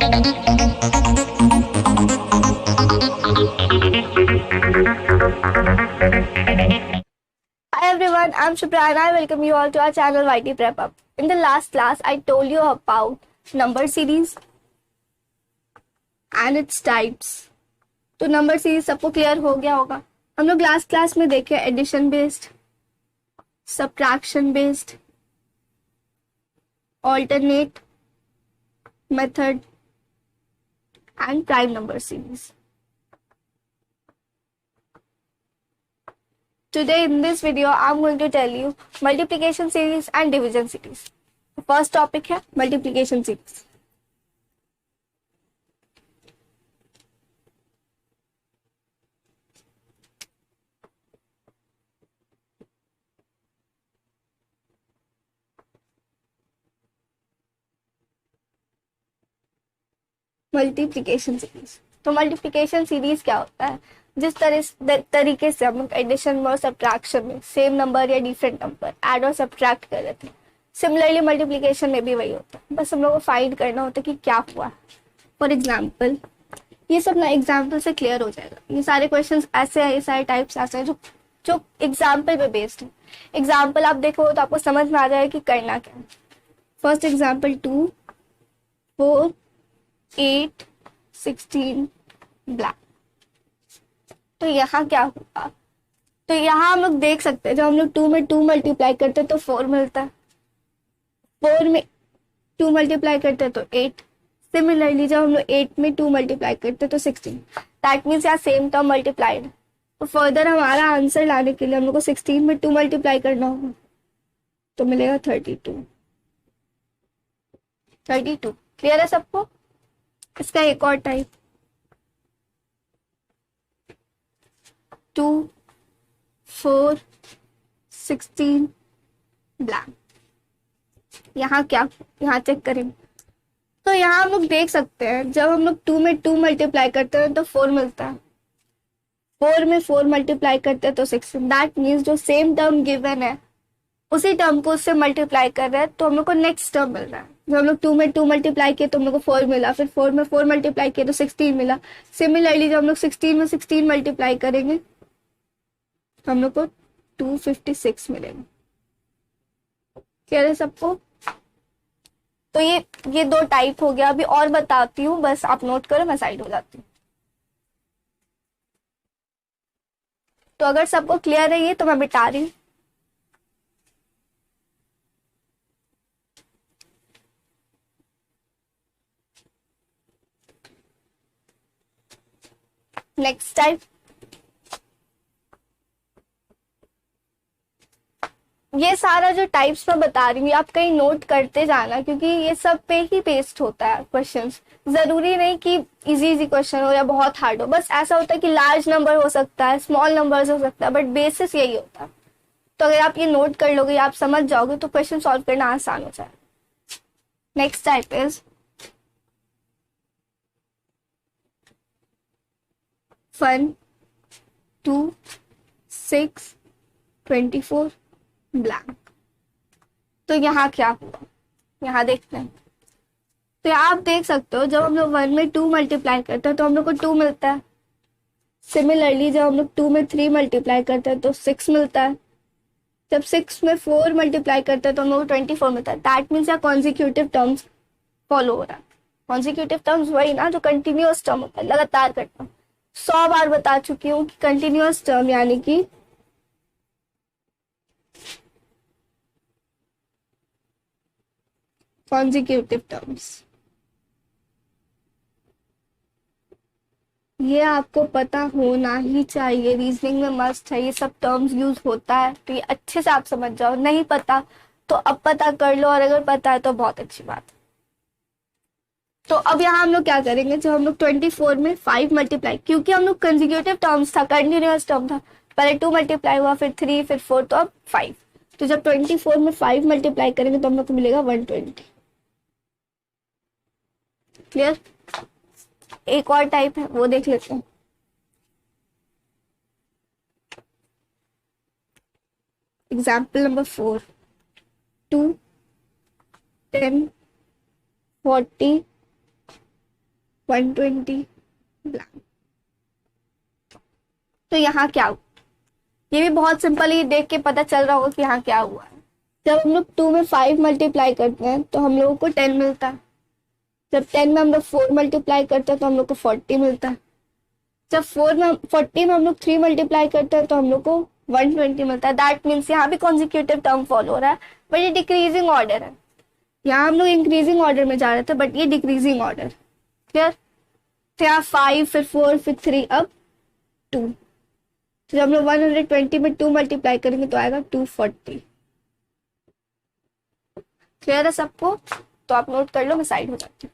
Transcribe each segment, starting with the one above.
Hi everyone, I'm Shubhra and I welcome you all to our channel YT Prep Up. In the last class, I told you about number series and its types. तो number series सबको clear हो गया होगा. हम लोग last class में देखे addition based, subtraction based, alternate method and prime number series. Today in this video, I'm going to tell you multiplication series and division series. The first topic है multiplication series. Multiplication series. तो multiplication series क्या होता है? जिस तरीके से हम लोग एडिशन और सब्ट्रैक्शन में सेम नंबर या डिफरेंट नंबर ऐड और सब्ट्रैक्ट कर रहे थे, सिमिलरली मल्टीप्लिकेशन में भी वही होता है. बस हम लोग को फाइंड करना होता है कि क्या हुआ. फॉर एग्जाम्पल, ये सब ना एग्जाम्पल से क्लियर हो जाएगा. ये सारे क्वेश्चन ऐसे हैं, ये सारे टाइप्स ऐसे हैं जो एग्जाम्पल पे बेस्ड है. एग्जाम्पल आप देखो तो आपको समझ में आ जाएगा कि करना क्या है. First example 2, 4, 8, 16 black. तो यहाँ क्या हुआ? तो यहाँ हम लोग देख सकते हैं, जब हम लोग 2 में 2 मल्टीप्लाई करते हैं तो 4 मिलता है, 4 में 2 मल्टीप्लाई करते हैं तो 8. सिमिलरली जब हम लोग 8 में 2 मल्टीप्लाई करते हैं तो 16. दैट मीन्स यहाँ सेम टर्म मल्टीप्लाइड. तो फर्दर हमारा आंसर लाने के लिए हम लोग को 16 में 2 मल्टीप्लाई करना होगा, तो मिलेगा 32. क्लियर है सबको? इसका एक और टाइप 2, 4, 16 ब्लैंक. यहाँ क्या, यहाँ चेक करें तो यहाँ हम लोग देख सकते हैं, जब हम लोग 2 में 2 मल्टीप्लाई करते हैं तो 4 मिलता है, 4 में 4 मल्टीप्लाई करते हैं तो 16. दैट मीन्स जो सेम टर्म गिवन है उसी टर्म को उससे मल्टीप्लाई कर रहे हैं, तो हम लोग को नेक्स्ट टर्म मिल रहा है. जब हम लोग 2 में 2 मल्टीप्लाई किए तो हम लोग को 4 मिला, फिर 4 में 4 मल्टीप्लाई किए तो 16 मिला. सिमिलरली जब हम लोग 16 में 16 मल्टीप्लाई करेंगे तो हम लोग को 256 मिलेगा. क्लियर है सबको? तो ये दो टाइप हो गया. अभी और बताती हूँ, बस आप नोट करो, मैं साइड हो जाती हूँ. तो अगर सबको क्लियर है ये, तो मैं बिटा रही हूँ. नेक्स्ट टाइप, ये सारा जो टाइप्स मैं बता रही हूँ आप कहीं नोट करते जाना, क्योंकि ये सब पे ही बेस्ड होता है क्वेश्चंस. जरूरी नहीं कि इजी क्वेश्चन हो या बहुत हार्ड हो. बस ऐसा होता है कि लार्ज नंबर हो सकता है, स्मॉल नंबर हो सकता है, बट बेसिस यही होता है. तो अगर आप ये नोट कर लोगे, आप समझ जाओगे, तो क्वेश्चन सॉल्व करना आसान हो जाए. Next type is 1, 2, 6, 24 blank. तो यहाँ क्या हुआ, यहाँ देखते हैं. तो यहाँ आप देख सकते हो, जब हम लोग 1 में 2 मल्टीप्लाई करते हैं तो हम लोग को 2 मिलता है. सिमिलरली जब हम लोग 2 में 3 मल्टीप्लाई करते हैं तो 6 मिलता है. जब 6 में 4 मल्टीप्लाई करते हैं तो हम लोग को 24 मिलता है. दैट मीन्स यहाँ कॉन्जिक्यूटिव टर्म्स फॉलो हो रहा है. कॉन्जिक्यूटिव टर्म्स वही ना जो कंटिन्यूअस टर्म होता है, लगातार करता हूँ. 100 बार बता चुकी हूँ कि कंटिन्यूअस टर्म यानी कि कॉन्जिक्यूटिव टर्म्स. ये आपको पता होना ही चाहिए, रीजनिंग में मस्ट है. ये सब टर्म्स यूज होता है, तो ये अच्छे से आप समझ जाओ. नहीं पता तो अब पता कर लो, और अगर पता है तो बहुत अच्छी बात है. तो अब यहाँ हम लोग क्या करेंगे, जब हम लोग 24 में 5 मल्टीप्लाई, क्योंकि हम लोग कंजिक्यूटिव टर्म्स था, कंटिन्यूअस टर्म था, पहले 2 मल्टीप्लाई हुआ, फिर 3, फिर 4, तो अब 5. तो जब 24 में 5 मल्टीप्लाई करेंगे तो हम लोग को मिलेगा 120. क्लियर? एक और टाइप है, वो देख लेते हैं. Example number 4, 2, 10, 40, 120 blank. तो यहाँ क्या हुआ, ये भी बहुत सिंपल ही देख के पता चल रहा होगा कि यहाँ क्या हुआ है। जब हम लोग 2 में 5 मल्टीप्लाई करते हैं तो हम लोगों को 10 मिलता है। जब 10 में हम लोग 4 मल्टीप्लाई करते हैं तो हम लोग को 40 मिलता है। जब 40 में हम लोग 3 मल्टीप्लाई करते हैं तो हम लोग को 120 मिलता है। दैट मीन्स यहाँ भी कॉन्जिक्यूटिव टर्म फॉलो हो रहा है, बट ये डिक्रीजिंग ऑर्डर है। यहाँ हम लोग इंक्रीजिंग ऑर्डर में जा रहे थे, बट ये डिक्रीजिंग ऑर्डर। क्लियर? तो यहाँ 5, फिर 4, फिर 3, अब 2। तो जब हम लोग 120 में 2 मल्टीप्लाई करेंगे तो आएगा 240। क्लियर है सबको? तो आप नोट कर लो, मैं साइड हो जाती हूँ।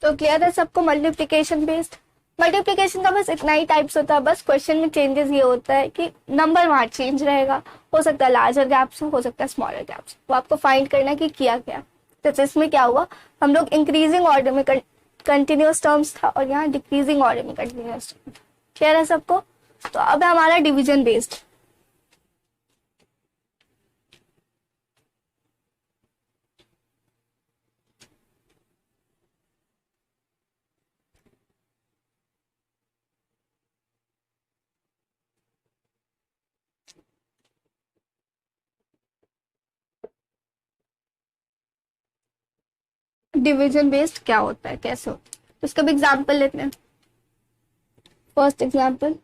तो क्लियर है सबको मल्टीप्लिकेशन बेस्ड? मल्टीप्लिकेशन का बस इतना ही टाइप्स होता है, बस क्वेश्चन में चेंजेस ये होता है कि नंबर वहाँ चेंज रहेगा। हो सकता है लार्जर गैप से, हो सकता है स्मॉलर गैप से। वो आपको फाइंड करना है कि किया क्या। तो इसमें क्या हुआ, हम लोग इंक्रीजिंग ऑर्डर में कंटिन्यूस टर्म्स था और यहाँ डिक्रीजिंग ऑर्डर में कंटिन्यूस टर्म्स। क्लियर है सबको? तो अब है हमारा डिवीजन बेस्ड। डिवीजन बेस्ड क्या होता है, कैसे होता है, तो इसका भी एग्जाम्पल लेते हैं। फर्स्ट एग्जाम्पल,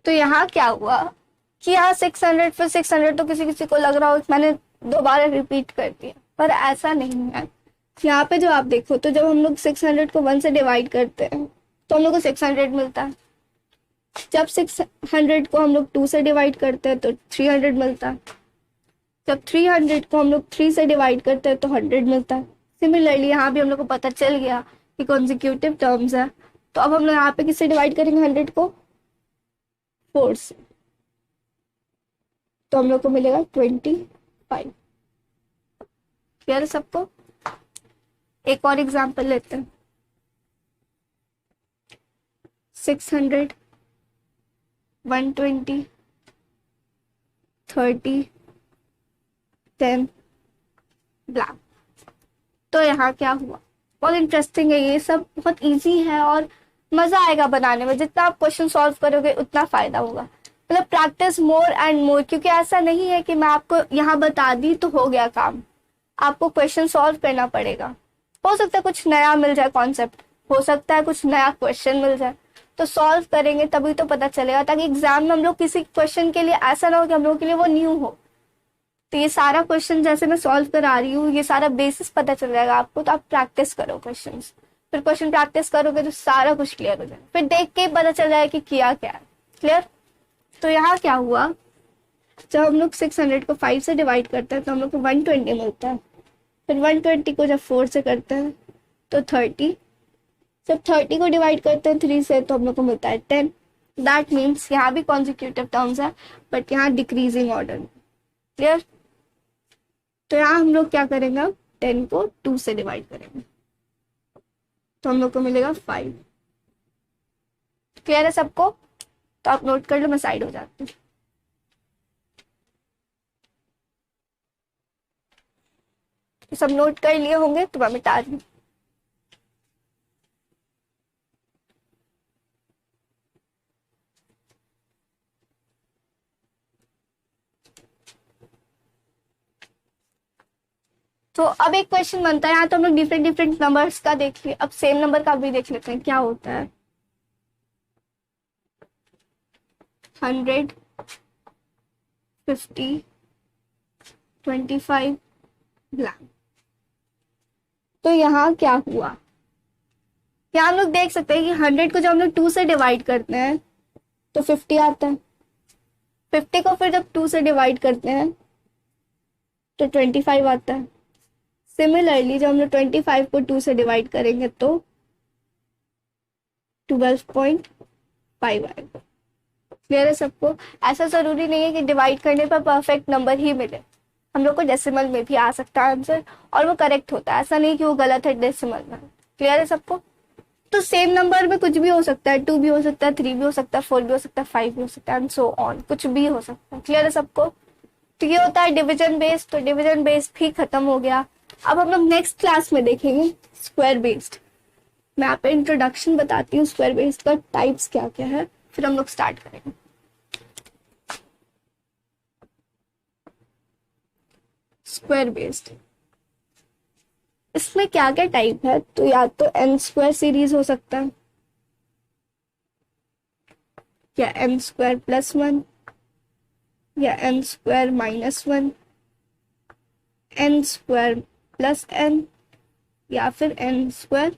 तो यहाँ क्या हुआ कि यहाँ 600 फिर 600, तो किसी किसी को लग रहा हो मैंने दोबारा रिपीट कर दिया, पर ऐसा नहीं है। यहाँ पे जो आप देखो, तो जब हम लोग 600 को 1 से डिवाइड करते हैं तो हम लोग को 600 मिलता है। जब 600 को हम लोग 2 से डिवाइड करते हैं तो 300 मिलता है। जब 300 को हम लोग 3 से डिवाइड करते हैं तो 100 मिलता है। सिमिलरली यहाँ भी हम लोग को पता चल गया कि कॉन्जिक्यूटिव टर्म्स है, तो अब हम लोग यहाँ पे किससे डिवाइड करेंगे 100 को? 4 से, तो हम लोग को मिलेगा 25। क्लियर है सबको? एक और एग्जांपल लेते हैं। 600, 120, 30, 10 ब्लैंक। तो यहाँ क्या हुआ, बहुत इंटरेस्टिंग है ये सब, बहुत इजी है और मजा आएगा बनाने में। जितना आप क्वेश्चन सॉल्व करोगे उतना फायदा होगा। मतलब प्रैक्टिस मोर एंड मोर, क्योंकि ऐसा नहीं है कि मैं आपको यहाँ बता दी तो हो गया काम। आपको क्वेश्चन सॉल्व करना पड़ेगा। हो सकता है कुछ नया मिल जाए कॉन्सेप्ट, हो सकता है कुछ नया क्वेश्चन मिल जाए, तो सॉल्व करेंगे तभी तो पता चलेगा, ताकि एग्जाम में हम लोग किसी क्वेश्चन के लिए ऐसा ना हो कि हम लोगों के लिए वो न्यू हो। तो ये सारा क्वेश्चन जैसे मैं सॉल्व करा रही हूँ, ये सारा बेसिस पता चल जाएगा आपको। तो आप प्रैक्टिस करो क्वेश्चन, फिर क्वेश्चन प्रैक्टिस करोगे तो सारा कुछ क्लियर हो जाएगा। फिर देख के पता चल जाएगा कि किया क्या है। क्लियर? तो यहाँ क्या हुआ, जब हम लोग 600 को 5 से डिवाइड करते हैं तो हम लोग को 120 मिलता है। फिर 120 को जब 4 से करते हैं तो 30। जब 30 को डिवाइड करते हैं 3 से तो हम लोग को मिलता है 10। दैट मीन्स यहाँ भी कॉन्जिक्यूटिव टर्म्स है, बट यहाँ डिक्रीजिंग ऑर्डर में। क्लियर? तो यहाँ हम लोग क्या करेंगे, 10 को 2 से डिवाइड करेंगे तो हम लोग को मिलेगा 5। क्लियर है सबको? तो आप नोट कर लो, मैं साइड हो जाती हूँ। तो सब नोट कर लिए होंगे तो मैं मिटा दूँ। तो अब एक क्वेश्चन बनता है, यहाँ तो हम लोग डिफरेंट डिफरेंट नंबर्स का देख लिए, अब सेम नंबर का भी देख लेते हैं क्या होता है। 100, 50, 25 ब्लैंक। तो यहाँ क्या हुआ, यहाँ हम लोग देख सकते हैं कि 100 को जब हम लोग 2 से डिवाइड करते हैं तो 50 आता है। 50 को फिर जब 2 से डिवाइड करते हैं तो 25 आता है। सिमिलरली जब हम लोग 25 को 2 से डिवाइड करेंगे तो 12.5 आएगा। क्लियर है सबको? ऐसा जरूरी नहीं है कि डिवाइड करने पर परफेक्ट नंबर ही मिले, हम लोग को डेसिमल में भी आ सकता है आंसर और वो करेक्ट होता है। ऐसा नहीं कि वो गलत है डेसिमल में। क्लियर है सबको? तो सेम नंबर में कुछ भी हो सकता है, 2 भी हो सकता है, 3 भी हो सकता है, 4 भी हो सकता है, 5 भी हो सकता है एंड सो ऑन, कुछ भी हो सकता है। क्लियर है सबको? तो ये होता है डिवीजन बेस्ड। तो डिवीजन बेस्ड भी खत्म हो गया। अब हम लोग नेक्स्ट क्लास में देखेंगे स्क्वायर बेस्ड। मैं आप इंट्रोडक्शन बताती हूँ स्क्वायर बेस्ड का, टाइप्स क्या क्या है, फिर हम लोग स्टार्ट करेंगे। स्क्वायर बेस्ड, इसमें क्या क्या टाइप है? तो या तो एन स्क्वायर सीरीज हो सकता है, या एन स्क्वायर प्लस 1, या n square -1, n square plus n, या फिर एन स्क्वायर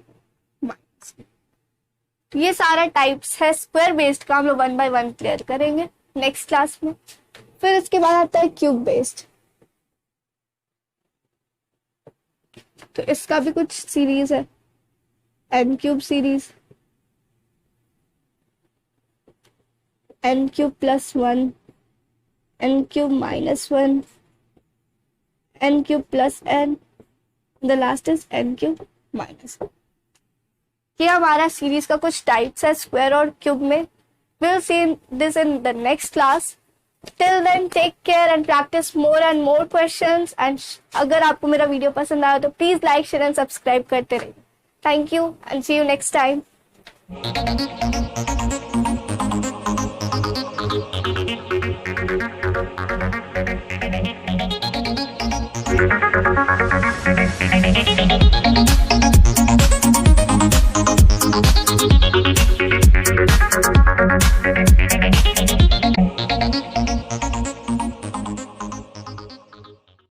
माइनस। तो ये सारा टाइप्स है स्क्वायर बेस्ड का, हम लोग 1 बाय 1 क्लियर करेंगे नेक्स्ट क्लास में। फिर इसके बाद आता है क्यूब बेस्ड। तो इसका भी कुछ सीरीज है, n cube series, n cube plus 1, n cube -1, n cube plus n, the last is n cube minus. ये हमारा सीरीज का कुछ टाइप्स है स्क्वायर और क्यूब में। Will see this in the next class. Till then take care and practice more and more questions. And अगर आपको मेरा वीडियो पसंद आया तो please like, share and subscribe करते रहिए। Thank you and see you next time.